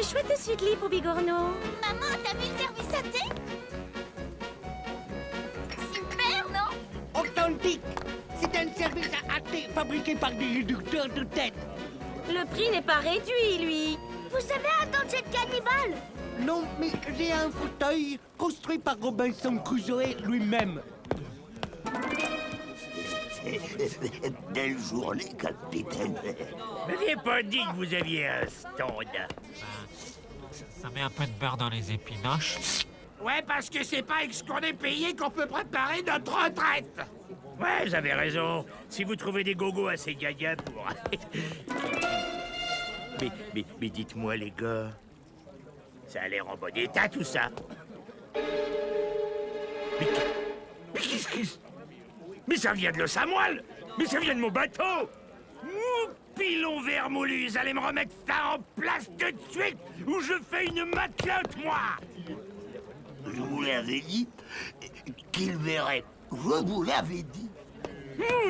chouette ce lit pour Bigorneau. Maman, t'as vu le service à thé? Super, non? Authentique. C'est un service à thé fabriqué par des réducteurs de tête. Le prix n'est pas réduit, lui. Vous savez attendre cette cannibale? Non, mais j'ai un fauteuil construit par Robinson Crusoe lui-même. Belle journée, capitaine. Vous m'aviez pas dit que vous aviez un stand. Ça met un peu de beurre dans les épinoches. Ouais, parce que c'est pas avec ce qu'on est payé qu'on peut préparer notre retraite. Ouais, vous avez raison. Si vous trouvez des gogos assez gaga pour... mais dites-moi, les gars, ça a l'air en bon état, tout ça. Mais qu'est-ce que... Mais ça vient de l'os à moelle. Mais ça vient de mon bateau. Pilon vermoulu, vous allez me remettre ça en place tout de suite ou je fais une matelote, moi. Je vous l'avais dit qu'il verrait. Je vous l'avais dit.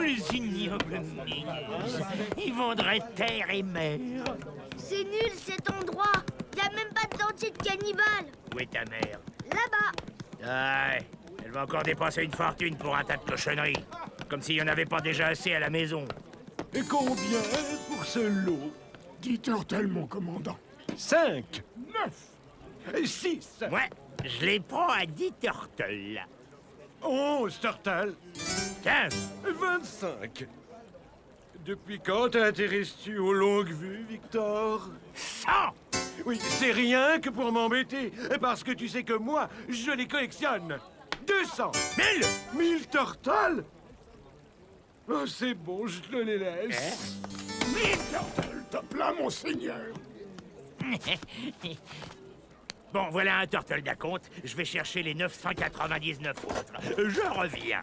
Les ignobles minus, ils vendraient terre et mer. C'est nul cet endroit. Y a même pas de dentier de cannibale. Où est ta mère? Là-bas. Ouais, elle va encore dépenser une fortune pour un tas de cochonneries. Comme s'il y en avait pas déjà assez à la maison. Et combien pour ce lot? 10 turtles, mon commandant. 5, 9, 6, Ouais, je les prends à 10 turtles. 11 turtles, 15, 25. Depuis quand t'intéresses-tu aux longues vues, Victor? 100. Oui, c'est rien que pour m'embêter, parce que tu sais que moi, je les collectionne. 200, 1000. 1000 turtles. Oh, c'est bon, je te les laisse. 1000 turtles, top là, monseigneur. Bon, voilà un turtle d'acompte. Je vais chercher les 999 autres. Je reviens.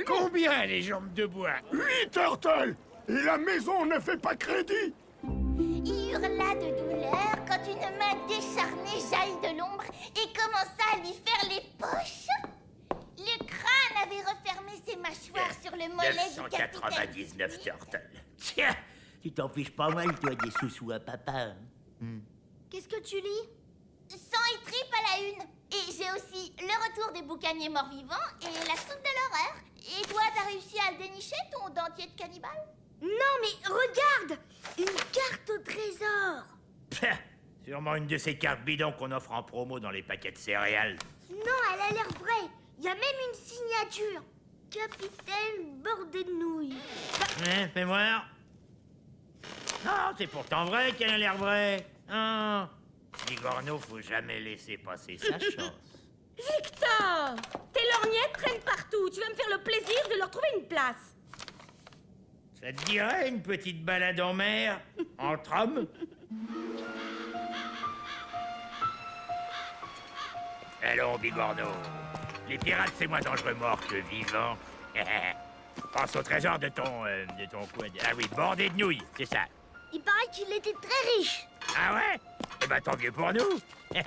Combien les jambes de bois? 8 turtles. Et la maison ne fait pas crédit. Il hurla de douleur quand une main décharnée jaillit de l'ombre et commença à lui faire les poches. Le crâne avait refermé ses mâchoires sur le mollet du capitaine. 999 turtles. Tiens, tu t'en fiches pas mal, toi, des sous-sous à papa. Qu'est-ce que tu lis? Sang et tripes à la une. Et j'ai aussi le retour des boucaniers morts-vivants et la soupe de l'horreur. Et toi, t'as réussi à le dénicher, ton dentier de cannibale? Non, mais regarde! Une carte au trésor! Pah, sûrement une de ces cartes bidons qu'on offre en promo dans les paquets de céréales. Non, elle a l'air vraie. Il y a même une signature. Capitaine Bordé de nouilles. Hein, fais voir. Non, c'est pourtant vrai qu'elle a l'air vraie. Ah. Bigorneau, faut jamais laisser passer sa chance. Victor! Tes lorgnettes traînent partout. Tu vas me faire le plaisir de leur trouver une place. Ça te dirait une petite balade en mer, entre hommes? Allons, Bigorneau. Les pirates, c'est moins dangereux mort que vivant. Pense au trésor de ton quoi? Ah oui, Bordé de nouilles, c'est ça. Il paraît qu'il était très riche. Ah ouais? Eh ben tant mieux pour nous. Et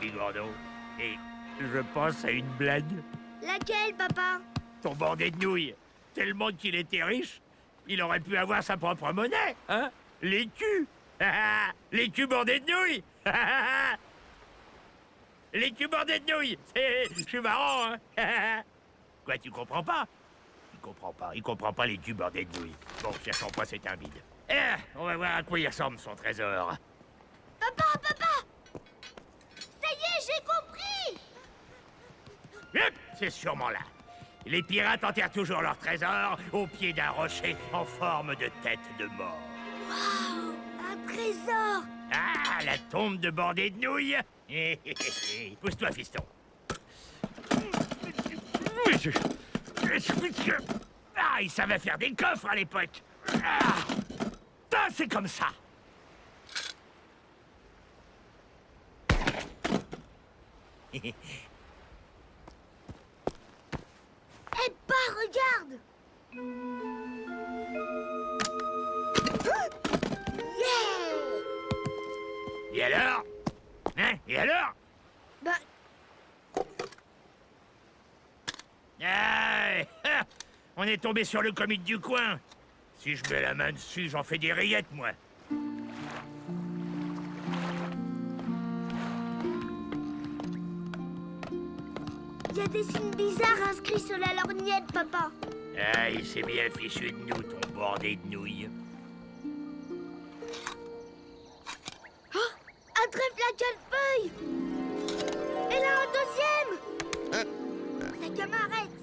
Bigorneau. Et je pense à une blague. Laquelle, papa? Ton Bordé de nouilles. Tellement qu'il était riche, il aurait pu avoir sa propre monnaie, hein? L'écu. L'écu Bordé de nouilles. L'écu Bordé de nouilles. Je suis marrant, hein? Quoi, tu comprends pas? Il comprend pas l'écu Bordé de nouilles. Bon, cherchons pas, c'est un bide. On va voir à quoi il ressemble son trésor. Papa! Ça y est, j'ai compris! Hop, c'est sûrement là. Les pirates enterrent toujours leur trésor au pied d'un rocher en forme de tête de mort. Waouh! Un trésor! Ah, la tombe de Bordé de nouilles. Pousse-toi, fiston. Ah, il savait faire des coffres à l'époque. Ah, c'est comme ça. Eh bah, regarde! Yeah! Et alors? Hein? Et alors? Bah, Ah, on est tombé sur le comique du coin. Si je mets la main dessus, j'en fais des rillettes, moi. Il y a des signes bizarres inscrits sur la lorgnette, papa. Ah, il s'est bien fichu de nous, ton bordé de nouilles. Un trèfle à 4 feuilles. Et là, un deuxième. Sa camarette.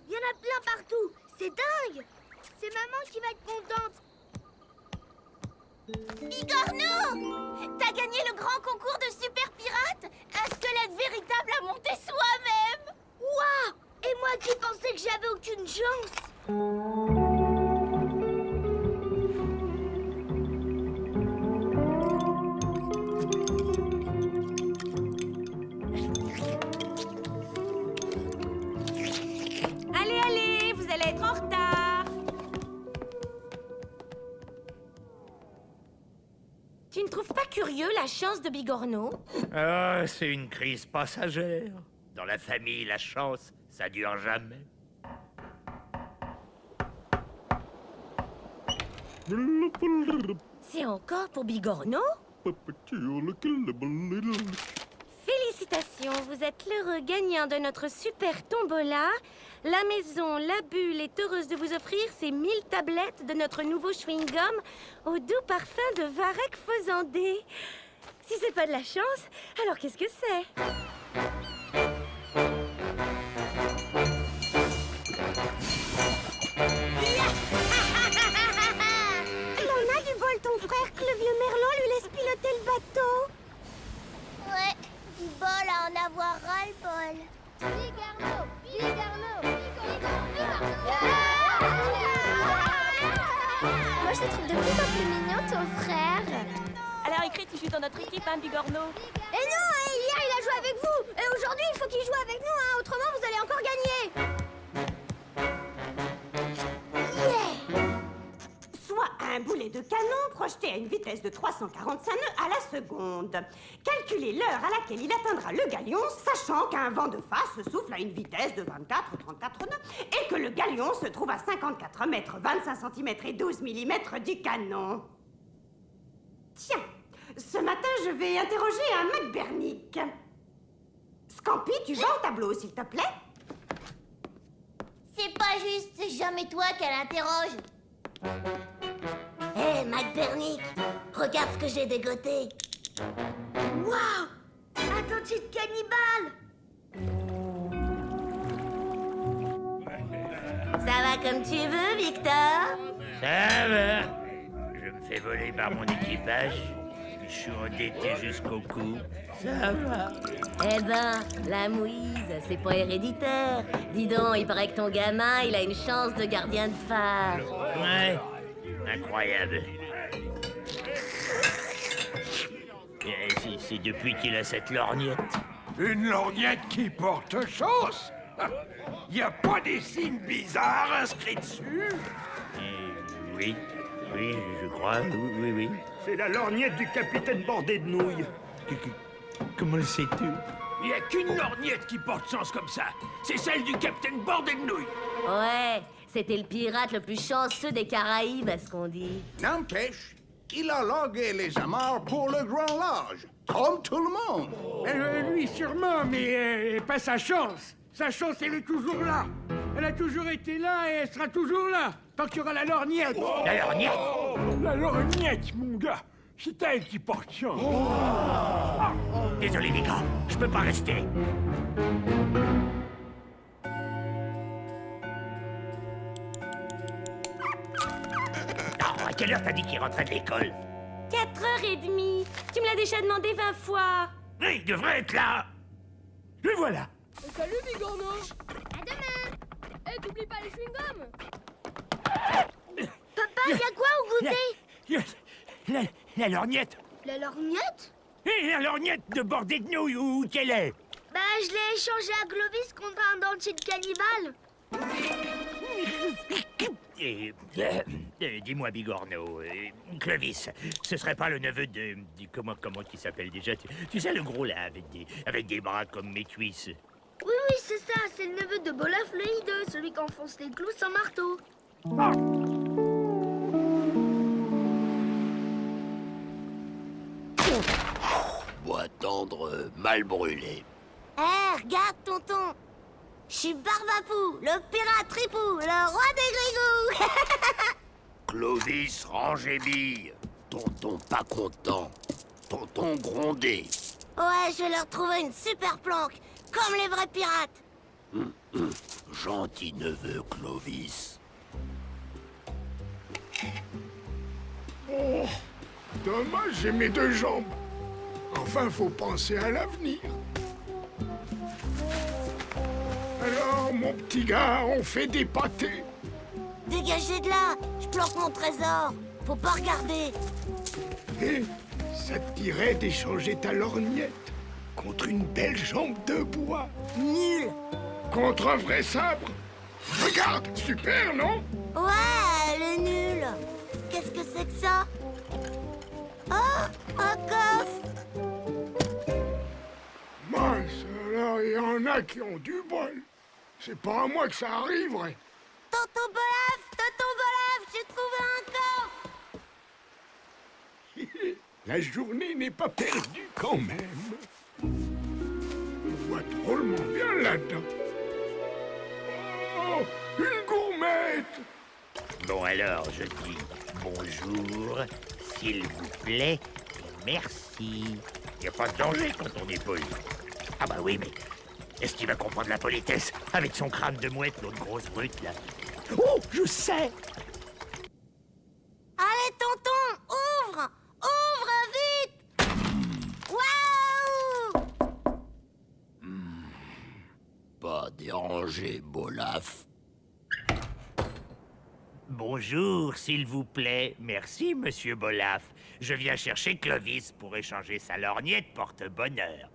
Il y en a plein partout. C'est dingue. C'est maman qui va être contente. Bigorneau, t'as gagné le grand concours de super pirate. Un squelette véritable à monter soi-même. Waouh. Et moi qui pensais que j'avais aucune chance. Allez, allez, vous allez être en retard. Tu ne trouves pas curieux la chance de Bigorneau? Ah, c'est une crise passagère. Dans la famille, la chance, ça dure jamais. C'est encore pour Bigorneau? Félicitations, vous êtes l'heureux gagnant de notre super tombola. La maison La Bulle est heureuse de vous offrir ces 1000 tablettes de notre nouveau chewing-gum au doux parfum de Varech Faisandé. Si c'est pas de la chance, alors qu'est-ce que c'est? On a du bol, ton frère, que le vieux Merlin lui laisse piloter le bateau. Ouais, du bol à en avoir ras-le-bol. Bigorneau, Bigorneau, Moi, je te trouve de plus en plus mignon, ton frère. Alors, écrit, tu joues dans notre équipe, hein, Bigorneau? Et non, hier, il a joué avec vous. Et aujourd'hui, il faut qu'il joue avec nous, hein. Autrement, vous allez encore gagner. Soit un boulet de canon projeté à une vitesse de 345 nœuds à la seconde. Calculez l'heure à laquelle il atteindra le galion, sachant qu'un vent de face souffle à une vitesse de 24-34 nœuds et que le galion se trouve à 54 mètres, 25 cm et 12 mm du canon. Tiens, ce matin, je vais interroger un McBernick. Scampi, tu vas au tableau, s'il te plaît? C'est pas juste, c'est jamais toi qu'elle interroge. Hé, McBernick, regarde ce que j'ai dégoté. Waouh! Un dentier de cannibale! Ça va comme tu veux, Victor? Ça va. Je me fais voler par mon équipage. Je suis endetté jusqu'au cou. Ça va. Eh ben, la mouise, c'est pas héréditaire. Dis donc, il paraît que ton gamin, il a une chance de gardien de phare. Ouais. Incroyable. C'est depuis qu'il a cette lorgnette. Une lorgnette qui porte chance. Y a pas des signes bizarres inscrits dessus? Oui, je crois, oui. C'est la lorgnette du capitaine bordé de nouilles. Comment le sais-tu? Y a qu'une lorgnette qui porte chance comme ça. C'est celle du capitaine bordé de nouilles. Ouais, c'était le pirate le plus chanceux des Caraïbes, à ce qu'on dit. N'empêche, il a logué les amarres pour le Grand Large, comme tout le monde. Lui sûrement, mais pas sa chance. Sa chance, elle est toujours là. Elle a toujours été là et elle sera toujours là. Tant qu'il y aura la lorgnette. La lorgnette? La lorgnette, mon gars. C'est elle qui porte chance. Désolé, les gars, je peux pas rester. À quelle heure t'as dit qu'il rentrait de l'école? 4h30. Tu me l'as déjà demandé 20 fois. Il devrait être là. Le voilà. Salut, Bigorneau. À demain. Eh, t'oublies pas les chewing-gums. Papa, y a quoi au goûter? La lorgnette. La lorgnette? La lorgnette de bordée de nouilles, où qu'elle est? Bah, je l'ai échangée à Clovis contre un dentier de cannibale. Dis-moi, Bigorneau, Clovis, ce serait pas le neveu de comment qui s'appelle déjà? Tu sais, le gros là, avec des bras comme mes cuisses. Oui, c'est ça, c'est le neveu de Bolaf le hideux, celui qui enfonce les clous sans marteau. Bois tendre, mal brûlé. Hé, regarde, tonton. Je suis Barbapou, le pirate Ripou, le roi des grigous. Clovis, range-bille. Tonton pas content. Tonton grondé. Ouais, je vais leur trouver une super planque, comme les vrais pirates. Gentil neveu Clovis. Oh, dommage, j'ai mes 2 jambes. Enfin, faut penser à l'avenir. Alors, mon petit gars, on fait des pâtés. Dégagez de là, je planque mon trésor. Faut pas regarder. Et ça te dirait d'échanger ta lorgnette contre une belle jambe de bois? Nul. Contre un vrai sabre? Regarde, super, non? Ouais, elle est nulle. Qu'est-ce que c'est que ça? Oh, un coffre. Mince, alors il y en a qui ont du bol. C'est pas à moi que ça arriverait. Tonton Bolaf, j'ai trouvé un coffre. La journée n'est pas perdue quand même. On voit drôlement bien là-dedans. Oh, une gourmette! Bon alors, je dis bonjour, s'il vous plaît, et merci. Y a pas de danger quand on est poli. Ah bah oui, mais est-ce qu'il va comprendre la politesse avec son crâne de mouette, l'autre grosse brute, là? Oh, je sais! Allez, tonton, ouvre. Ouvre vite. Waouh. Pas déranger, Bolaf. Bonjour, s'il vous plaît. Merci, monsieur Bolaf. Je viens chercher Clovis pour échanger sa lorgnette porte-bonheur.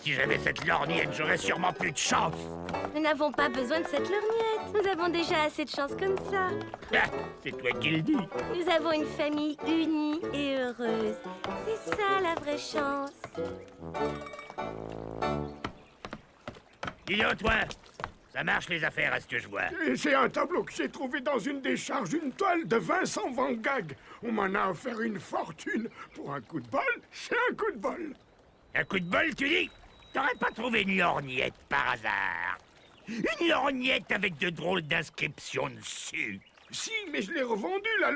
Si j'avais cette lorgnette, j'aurais sûrement plus de chance. Nous n'avons pas besoin de cette lorgnette. Nous avons déjà assez de chance comme ça. Ah, c'est toi qui le dis. Nous avons une famille unie et heureuse. C'est ça la vraie chance. Dis donc, toi, ça marche les affaires à ce que je vois. Et c'est un tableau que j'ai trouvé dans une décharge, une toile de Vincent Van Gogh. On m'en a offert une fortune. Pour un coup de bol, c'est un coup de bol. Un coup de bol, tu dis? T'aurais pas trouvé une lorgnette par hasard? Une lorgnette avec de drôles d'inscriptions dessus. Si, mais je l'ai revendue, là.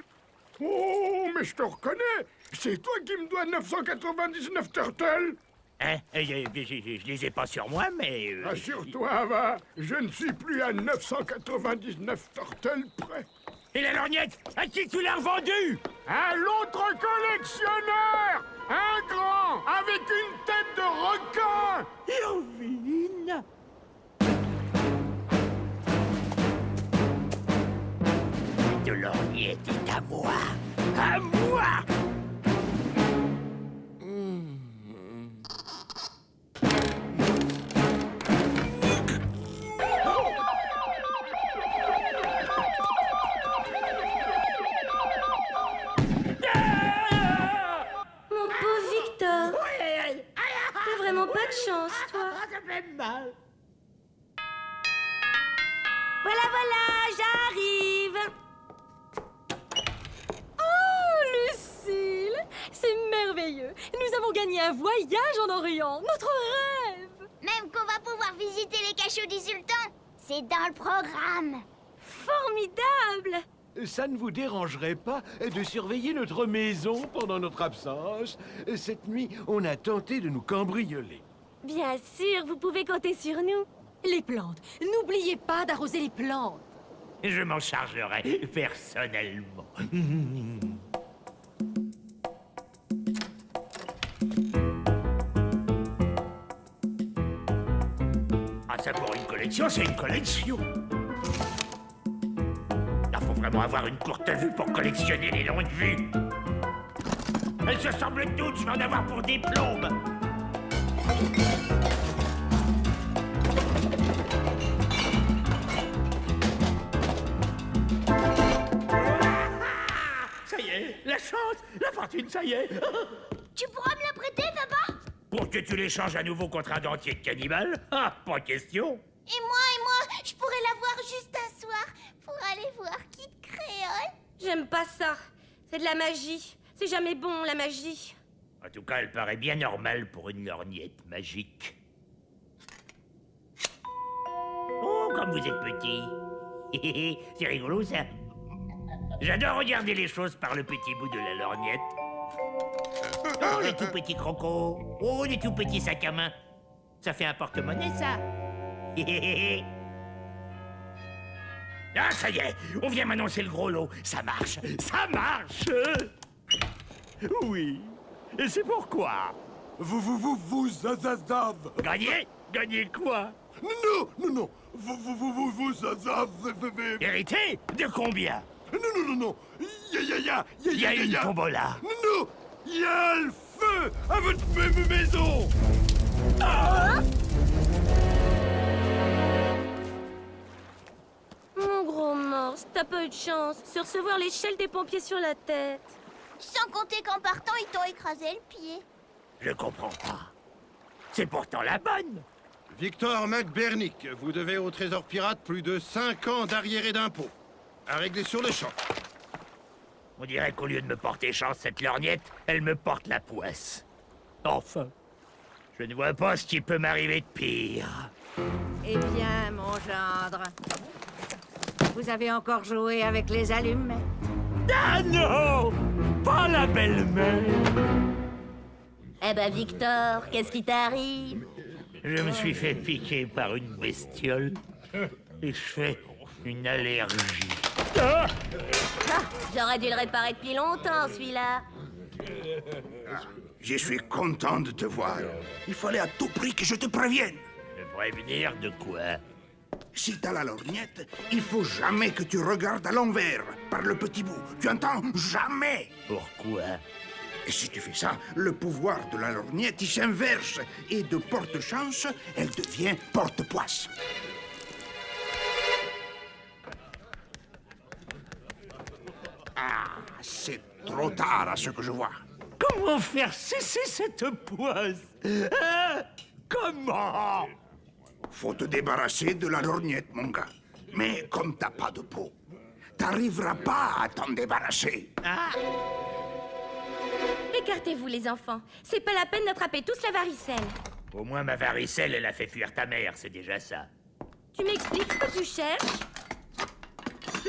Oh, mais je te reconnais. C'est toi qui me dois 999 turtles. Hein? Je les ai pas sur moi, mais... Assure-toi, va. Je ne suis plus à 999 turtles près. Et la lorgnette? À qui tu l'as revendue? À l'autre collectionneur! Un grand, avec une tête de requin! Irvine! De lorgnette est à moi! À moi! Mon pauvre Victor. T'as vraiment pas de chance, toi. Ça fait mal! Voilà, j'arrive. Oh, Lucille! C'est merveilleux! Nous avons gagné un voyage en Orient! Notre rêve! Même qu'on va pouvoir visiter les cachots du sultan. C'est dans le programme. Formidable. Ça ne vous dérangerait pas de surveiller notre maison pendant notre absence? Cette nuit, on a tenté de nous cambrioler. Bien sûr, vous pouvez compter sur nous. Les plantes! N'oubliez pas d'arroser les plantes! Je m'en chargerai personnellement. Ah, ça pour une collection, c'est une collection. Il faut vraiment avoir une courte vue pour collectionner les longues vues. Elles se semblent toutes, je vais en avoir pour des plombes. Ça y est, la chance, la fortune, ça y est. Tu pourras me la prêter, papa? Pour que tu l'échanges à nouveau contre un dentier de cannibale? Ah, pas question. Et moi, je pourrais la voir juste un soir pour aller voir Kid Créole. J'aime pas ça. C'est de la magie. C'est jamais bon, la magie. En tout cas, elle paraît bien normale pour une lorgnette magique. Oh, comme vous êtes petit. C'est rigolo, ça. J'adore regarder les choses par le petit bout de la lorgnette. Oh, les tout petits crocos. Oh, les tout petits sacs à main. Ça fait un porte-monnaie, ça. Ah, ça y est, on vient m'annoncer le gros lot. Ça marche, ça marche. Oui, et c'est pourquoi. Vous, Gagner? Gagner quoi? Non, vous, Hérité? De combien? Non, Il y a une tombola. Non, il y a le feu à votre maison. Mon gros morse, t'as pas eu de chance. Se recevoir l'échelle des pompiers sur la tête. Sans compter qu'en partant, ils t'ont écrasé le pied. Je comprends pas. C'est pourtant la bonne. Victor McBernick, vous devez au Trésor Pirate plus de 5 ans d'arriérés d'impôts. À régler sur le champ. On dirait qu'au lieu de me porter chance, cette lorgnette, elle me porte la poisse. Enfin, je ne vois pas ce qui peut m'arriver de pire. Eh bien, mon gendre, vous avez encore joué avec les allumettes? Ah non! Pas la belle-mère! Eh ben, Victor, qu'est-ce qui t'arrive? Je me suis fait piquer par une bestiole et je fais une allergie. Ah! J'aurais dû le réparer depuis longtemps, celui-là. Je suis content de te voir. Il fallait à tout prix que je te prévienne. Me prévenir de quoi? Si t'as la lorgnette, il faut jamais que tu regardes à l'envers, par le petit bout. Tu entends? Jamais! Pourquoi? Et si tu fais ça, le pouvoir de la lorgnette, il s'inverse. Et de porte-chance, elle devient porte-poisse. Ah, c'est trop tard à ce que je vois. Comment faire cesser cette poisse? Hein? Comment? Faut te débarrasser de la lorgnette, mon gars. Mais comme t'as pas de peau, t'arriveras pas à t'en débarrasser. Ah! Écartez-vous, les enfants. C'est pas la peine d'attraper tous la varicelle. Au moins ma varicelle, elle a fait fuir ta mère, c'est déjà ça. Tu m'expliques ce que tu cherches?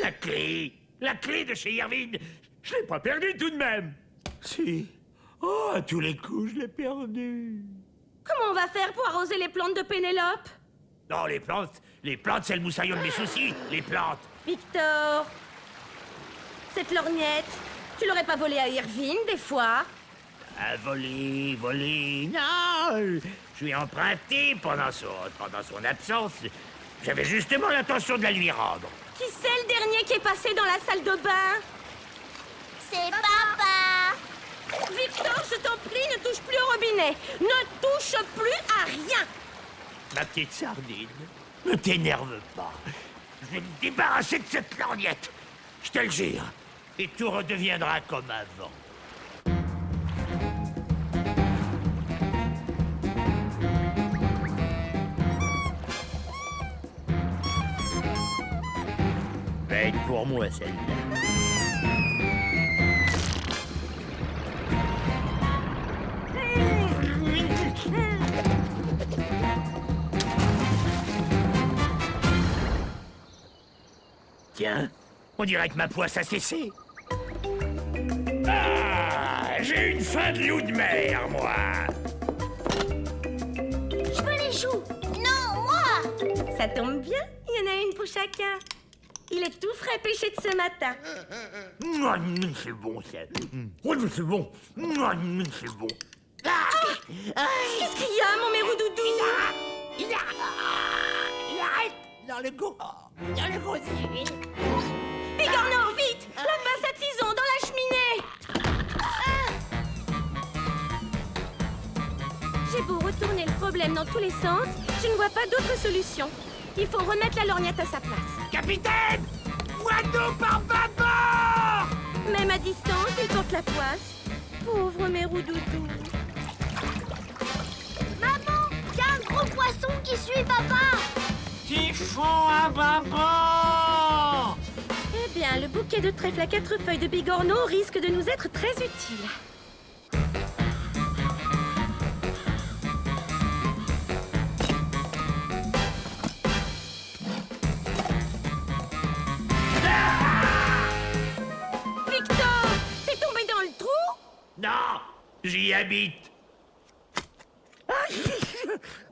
La clé de chez Irvine. Je l'ai pas perdue tout de même. Si. Oh, à tous les coups, je l'ai perdue. Comment on va faire pour arroser les plantes de Pénélope? Non, les plantes, c'est le moussaillon de mes soucis, les plantes. Victor, cette lorgnette, tu l'aurais pas volée à Irvine, des fois? Ah, volé, non. Je lui ai emprunté pendant son absence. J'avais justement l'intention de la lui rendre. Qui c'est le dernier qui est passé dans la salle de bain? C'est papa. Victor, je t'en prie, ne touche plus au robinet. Ne touche plus à rien. Ma petite sardine, ne t'énerve pas. Je vais me débarrasser de cette lorgnette. Je te le jure. Et tout redeviendra comme avant. Va être pour moi, celle-là. Tiens, on dirait que ma poisse a cessé. Ah, j'ai une faim de loup de mer, moi. Je veux les choux. Non, moi. Ça tombe bien, il y en a une pour chacun. Il est tout frais pêché de ce matin. C'est bon, ça. Oui, c'est bon. C'est bon. Qu'est-ce qu'il y a, mon mérou doudou? Il arrête dans le gosier. Bigorneau, vite! La pince à tison dans la cheminée! J'ai beau retourner le problème dans tous les sens, je ne vois pas d'autre solution. Il faut remettre la lorgnette à sa place. Capitaine! Voie-nous par bâbord! Même à distance, il porte la poisse. Pauvre mérou doudou. Maman, il y a un gros poisson qui suit papa. Typhon à bâbord! Eh bien, le bouquet bouquet de trèfle à 4 feuilles de bigorneau risque de nous être très utile. Victor, t'es tombé dans le trou? Non, j'y habite.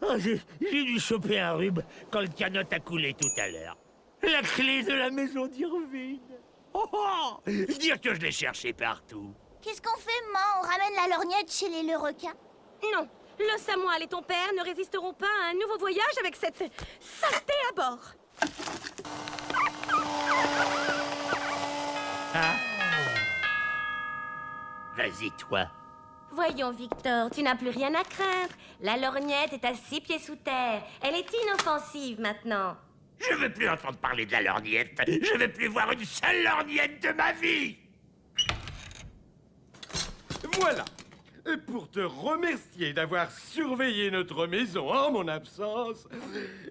Oh, j'ai dû choper un rhume quand le canot a coulé tout à l'heure. La clé de la maison d'Irvine. Oh, dire que je l'ai cherché partout. Qu'est-ce qu'on fait, maman? On ramène la lorgnette chez les leurrequins? Non, le Samuel et ton père ne résisteront pas à un nouveau voyage avec cette saleté à bord. Hein? Vas-y, toi. Voyons, Victor, tu n'as plus rien à craindre. La lorgnette est à 6 pieds sous terre. Elle est inoffensive maintenant. Je veux plus entendre parler de la lorgnette. Je veux plus voir une seule lorgnette de ma vie. Voilà. Et pour te remercier d'avoir surveillé notre maison en mon absence,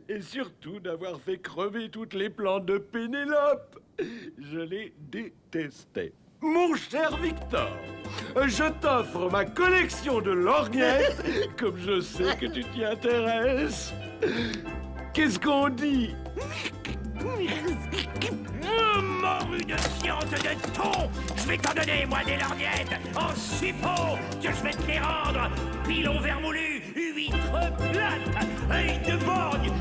et surtout d'avoir fait crever toutes les plantes de Pénélope, je les détestais. Mon cher Victor, je t'offre ma collection de lorgnettes, comme je sais que tu t'y intéresses. Qu'est-ce qu'on dit? Morue de fiente de thon! Je vais t'en donner, moi, des lorgnettes, en suppos que je vais te les rendre. Pilon vermoulu, huîtres plates, œil de borgne,